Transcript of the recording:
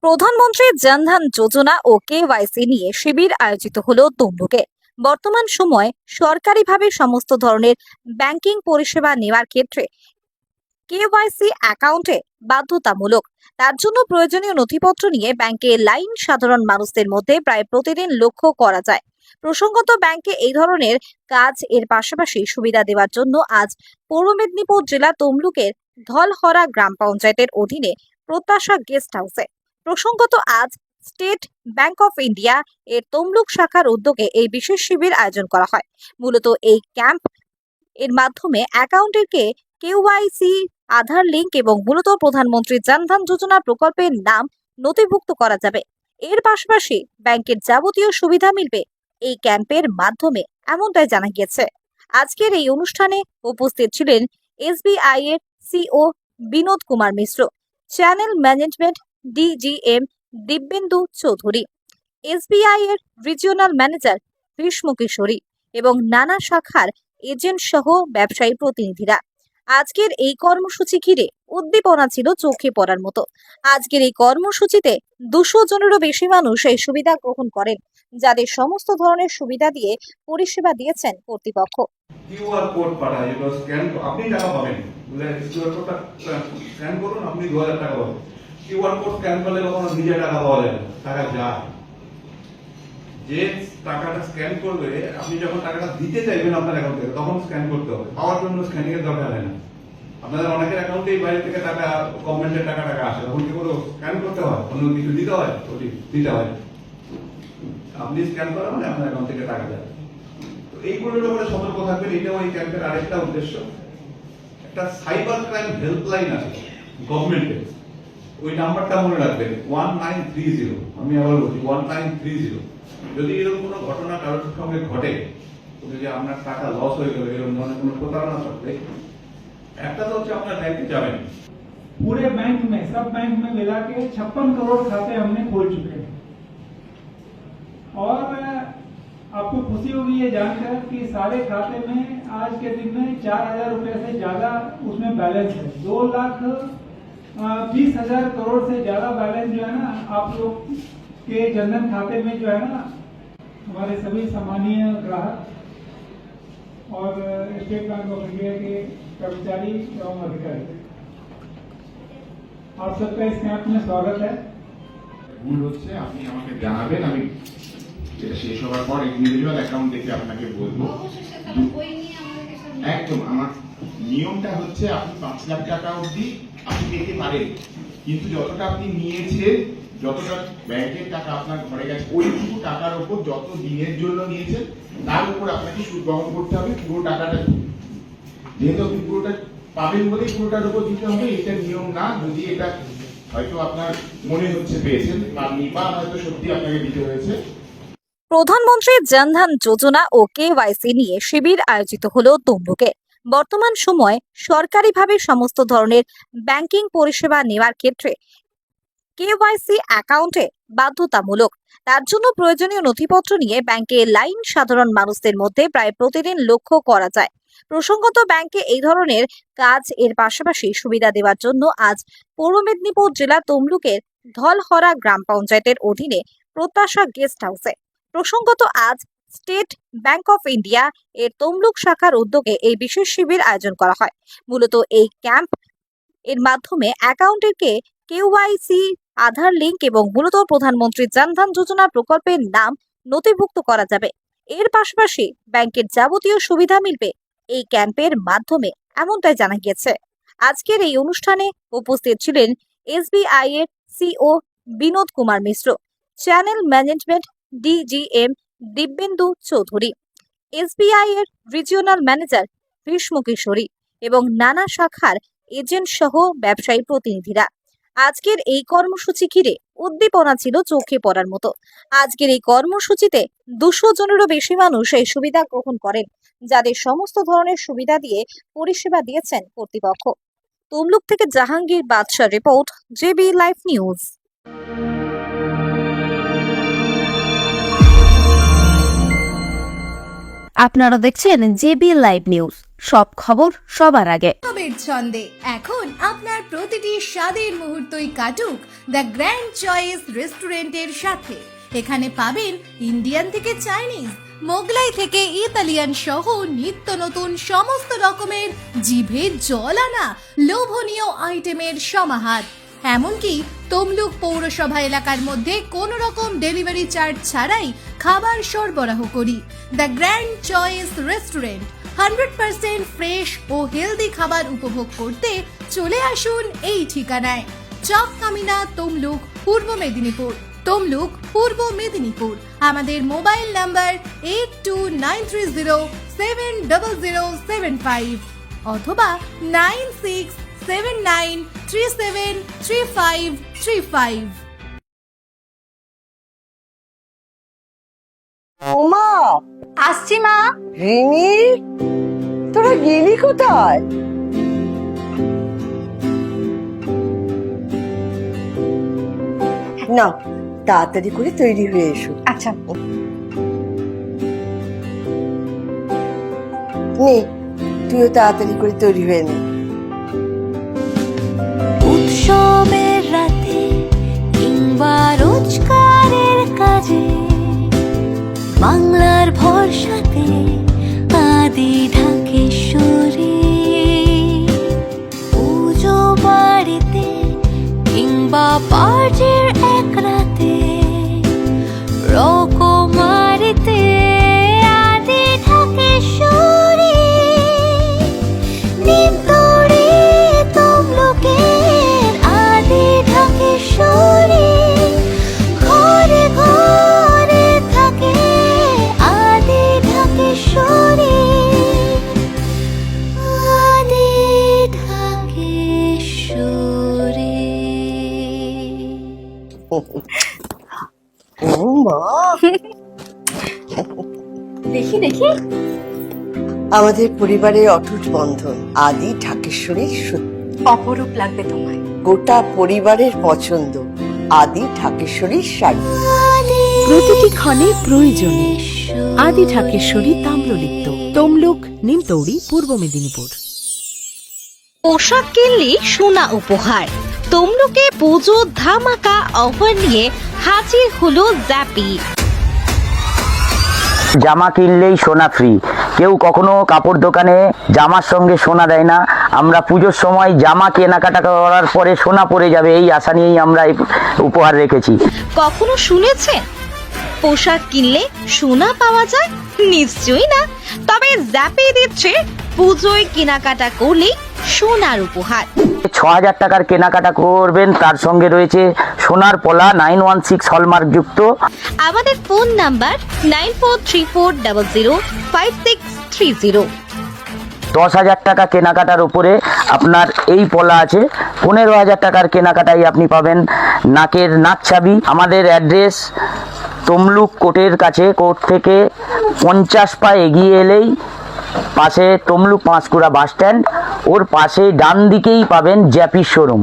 প্রধানমন্ত্রী জনধন যোজনা ও কেওয়াইসি নিয়ে শিবির আয়োজিত হলো তমলুকে। বর্তমান সময়ে সরকারিভাবে সমস্ত ধরনের ব্যাংকিং পরিষেবা নেওয়ার ক্ষেত্রে কেওয়াইসি অ্যাকাউন্টে বাধ্যতামূলক। তার জন্য প্রয়োজনীয় নথিপত্র নিয়ে ব্যাংকে লাইন সাধারণ মানুষদের মধ্যে প্রায় প্রতিদিন লক্ষ্য করা যায়। প্রসঙ্গত, ব্যাংকে এই ধরনের কাজ এর পাশাপাশি সুবিধা দেওয়ার জন্য আজ পূর্ব মেদিনীপুর জেলা তমলুকের ধলহরা গ্রাম পঞ্চায়েতের অধীনে প্রত্যাশা গেস্ট হাউসে আজ স্টেট ব্যাংক অফ ইন্ডিয়া এর তমলুক শাখার উদ্যোগে এই বিশেষ শিবির আয়োজন করা হয়। মূলত এই ক্যাম্প এর মাধ্যমে অ্যাকাউন্টেরকে কেওয়াইসি, আধার লিঙ্ক এবং মূলত প্রধানমন্ত্রী জনধন যোজনা প্রকল্পের নাম নথিভুক্ত করা যাবে। এর পাশাপাশি ব্যাংকের যাবতীয় সুবিধা মিলবে এই ক্যাম্পের মাধ্যমে, এমনটাই জানা গিয়েছে। আজকের এই অনুষ্ঠানে উপস্থিত ছিলেন এসবিআই এর CO Binod Kumar Mishra, channel management DGM Dibyendu Chowdhury, SBI এর রিজিওনাল ম্যানেজার ভীষ্ম কিশোরী এবং নানা শাখার এজেন্ট সহ ব্যবসায়ী প্রতিনিধিরা। আজকের এই কর্মসূচি ঘিরে উদ্দীপনা ছিল চোখে পড়ার মতো। আজকের এই কর্মসূচিতে 200 জনেরও বেশি মানুষ এই সুবিধা গ্রহণ করেন, যাদের সমস্ত ধরনের সুবিধা দিয়ে পরিষেবা দিয়েছেন কর্তৃপক্ষ। কিউআর কোড পাঠায়, যেটা স্ক্যান আপনি টাকা পাবেন, কিউআর কোডটা স্ক্যান করুন, আপনি 2000 টাকা পাবেন। কিউআর কোড স্ক্যান করলে কখনো নিজে টাকা পাওয়া যায় না, টাকা যায়। যে টাকাটা স্ক্যান করবে, আপনি যখন টাকাটা দিতে চাইবেন আপনার অ্যাকাউন্ট থেকে, তখন স্ক্যান করতে হবে। পাওয়ার জন্য স্ক্যানিং এর দরকার হয় না। আপনাদের অনেকের অ্যাকাউন্টেই বাইরে থেকে টাকা, গভর্নমেন্টের টাকা আসে, তখন কি করে স্ক্যান করতে হয়, অন্য কিছু দিতে হয়, ওটি দিতে হয়। আপনি স্ক্যান করা মানে আপনার অ্যাকাউন্ট থেকে টাকা যায়। তো এইগুলোর ব্যাপারে সতর্ক থাকবেন। এটাও এই ক্যাম্পের আরেকটা উদ্দেশ্য। একটা সাইবার ক্রাইম হেল্পলাইন আছে গভর্নমেন্টের, ওই নাম্বারটা মনে রাখবেন, 1930। আমি আবার বলছি 1930। যদি এরকম কোনো ঘটনা কারোর সঙ্গে ঘটে, যে আপনার টাকা লস হয়ে গেল, এরকম ধরনের কোনো প্রতারণা ঘটলে, একটা তো হচ্ছে আপনার ব্যাংকে যাবেন। पूरे बैंक में, सब बैंक में मिला के 56 करोड़ खाते हमने खोल चुके हैं। और आपको खुशी होगी ये जानकर कि सारे खाते में आज के दिन में 4000 रुपए से ज्यादा उसमें बैलेंस है। 2,20,000 करोड़ से ज्यादा बैलेंस जो है ना आप लोग के जनधन खाते में जो है ना, हमारे सभी सम्मानीय ग्राहक और स्टेट बैंक ऑफ इंडिया के कर्मचारी एवं अधिकारी, आप सबका इस कैंप में स्वागत है। ভুল হচ্ছে আপনি আমাকে জানাবেন, আমি যেটা শেষ হওয়ার পর ইন্ডিভিজুয়াল অ্যাকাউন্ট দেখে আপনাকে বলবো। একদম আমার নিয়মটা হচ্ছে আপনি 5 লাখ টাকা অবধি আপনি পেতে পারেন, কিন্তু যতটা আপনি নিয়েছেন, যতটা ব্যাংকের টাকা আপনার ঘরে গেছে, ওইটুকু টাকার উপর যত দিনের জন্য নিয়েছেন তার উপর আপনাকে সুদ গ্রহণ করতে হবে পুরো টাকাটা। যেহেতু আপনি পুরোটা পাবেন বলেই পুরোটার উপর দিতে হবে, এটা নিয়ম না। যদি এটা হয়তো আপনার মনে হচ্ছে পেয়েছেন বা হয়তো সত্যি আপনাকে দিতে হয়েছে। প্রধানমন্ত্রী জনধন যোজনা ও কেওয়াইসি নিয়ে শিবির আয়োজিত হলো তমলুকে। বর্তমান সময়ে সরকারিভাবে সমস্ত ধরনের ব্যাংকিং পরিষেবা নেওয়ার ক্ষেত্রে কেওয়াইসি অ্যাকাউন্টে বাধ্যতামূলক। তার জন্য প্রয়োজনীয় নথিপত্র নিয়ে ব্যাংকে লাইন সাধারণ মানুষদের মধ্যে প্রায় প্রতিদিন লক্ষ্য করা যায়। প্রসঙ্গত, ব্যাংকে এই ধরনের কাজ এর পাশাপাশি সুবিধা দেওয়ার জন্য আজ পূর্ব মেদিনীপুর জেলা তমলুকের ধলহরা গ্রাম পঞ্চায়েতের অধীনে প্রত্যাশা গেস্ট হাউসে আজ স্টেট ব্যাংক অফ ইন্ডিয়া এর তমলুক শাখার উদ্যোগে এই বিশেষ শিবির আয়োজন করা হয়। মূলত এই ক্যাম্প এর মাধ্যমে অ্যাকাউন্টেরকে কেওয়াইসি, আধার লিঙ্ক এবং মূলত প্রধানমন্ত্রী জনধন যোজনা প্রকল্পের নাম নথিভুক্ত করা যাবে। এর পাশাপাশি ব্যাংকের যাবতীয় সুবিধা মিলবে এই ক্যাম্পের মাধ্যমে, এমনটাই জানা গিয়েছে। আজকের এই অনুষ্ঠানে উপস্থিত ছিলেন এসবিআই এর CO Binod Kumar Mishra, channel management DGM Dibyendu Chowdhury, SBI এর রিজিওনাল ম্যানেজার ভীষ্ম কিশোরী এবং নানা শাখার এজেন্ট সহ ব্যবসায়ী প্রতিনিধিরা। আজকের এই কর্মসূচি ঘিরে উদ্দীপনা ছিল চোখে পড়ার মতো। আজকের এই কর্মসূচিতে 200 জনেরও বেশি মানুষ এই সুবিধা গ্রহণ করেন, যাদের সমস্ত ধরনের সুবিধা দিয়ে পরিষেবা দিয়েছেন কর্তৃপক্ষ। তমলুক থেকে জাহাঙ্গীর বাদশাহ রিপোর্ট, জেবি লাইভ নিউজ। আপনারা দেখছেন জেবি লাইভ নিউজ। সব খবর সবার আগে। উৎসবের ছন্দে এখন আপনার প্রতিটি স্বাদের মুহূর্তই কাটুক দ্য গ্র্যান্ড চয়েস রেস্টুরেন্টের সাথে। এখানে পাবেন ইন্ডিয়ান থেকে চাইনিজ, মোগলাই থেকে ইতালিয়ান সহ নিত্য নতুন সমস্ত রকমের জিভে জল আনা লোভনীয় আইটেমের সমাহার। এমনকি তমলুক পৌরসভা এলাকার মধ্যে কোনো রকম ডেলিভারি চার্জ ছাড়াই খাবার সরবরাহ করি। The grand choice restaurant 100% fresh ও হেলদি খাবার উপভোগ করতে চলে আসুন এই ঠিকানায়। চক কামিনা, তমলুক, পূর্ব মেদিনীপুর। তমলুক, পূর্ব মেদিনীপুর। আমাদের মোবাইল নাম্বার 8293070075 অথবা 9679373535। ওমা, আসছি মা। রিমি, তোরা গেলি কোথায়? না, তাড়াতাড়ি করে তৈরি হয়ে এসো। আচ্ছা। নে, তুইও তাড়াতাড়ি করে তৈরি হয়ে নে। উৎসবের রাতে কিংবা রোজগারের কাজে বাংলার ভরসাতে আদি ঢাকেশ্বরী। পুজো বাড়িতে কিংবা পার্টির এক রাতে রকমারিতে আদি ঢাকেশ্বরী। নিমতড়ি তমলুকের আদি ঢাকেশ্বরী। ঘরে ঘরে থাকে আদি ঢাকেশ্বরী। আদি ঢাকেশ্বরী। ও মা, দেখি দেখি। আমাদের পরিবারের অটুট বন্ধন আদি ঢাকেশ্বরীর অপরূপ লাগবে তোমায়। গোটা পরিবারের পছন্দ আদি ঢাকেশ্বরীর শাড়ি। প্রতিটি ক্ষণে প্রয়োজনে আদি ঢাকেশ্বরী তাম্রলিপ্ত, তমলুক, নিমতৌড়ি, পূর্ব মেদিনীপুর। পোশাক কিনলে সোনা উপহার। তমলুকে পুজো ধামাকা অফার নিয়ে হাজির হলো জ্যাপি। জামা কিনলেই সোনা ফ্রি। কেউ কখনো কাপড় দোকানে জামার সঙ্গে সোনা দেয় না। আমরা পুজোর সময় জামা কেনাকাটা করার পরে সোনা পড়ে যাবে এই আশা নিয়েই আমরা এই উপহার রেখেছি। কখনো শুনেছেন পোশাক কিনলে সোনা পাওয়া যায়? নিশ্চয়ই না। তবে জ্যাপি দিচ্ছে পুজোয় কেনাকাটা করলেই সোনার উপহার। ৬,০০০ টাকার কেনাকাটা করবেন, তার সঙ্গে রয়েছে সোনার পলা 916 হলমার্ক যুক্ত। আমাদের ফোন নাম্বার 9434005630। ১০,০০০ টাকা কেনাকাটার উপরে আপনার এই পলা আছে। ১৫,০০০ টাকার কেনাকাটাই আপনি পাবেন নাকের নাক ছাবি। আমাদের অ্যাড্রেস তমলুক কোর্টের কাছে। কোর্ট থেকে 50 পা এগিয়ে এলেই পাশে তমলুক পাঁশকুড়া বাস স্ট্যান্ড, ওর পাশে ডান দিকেই পাবেন জ্যাপির শোরুম।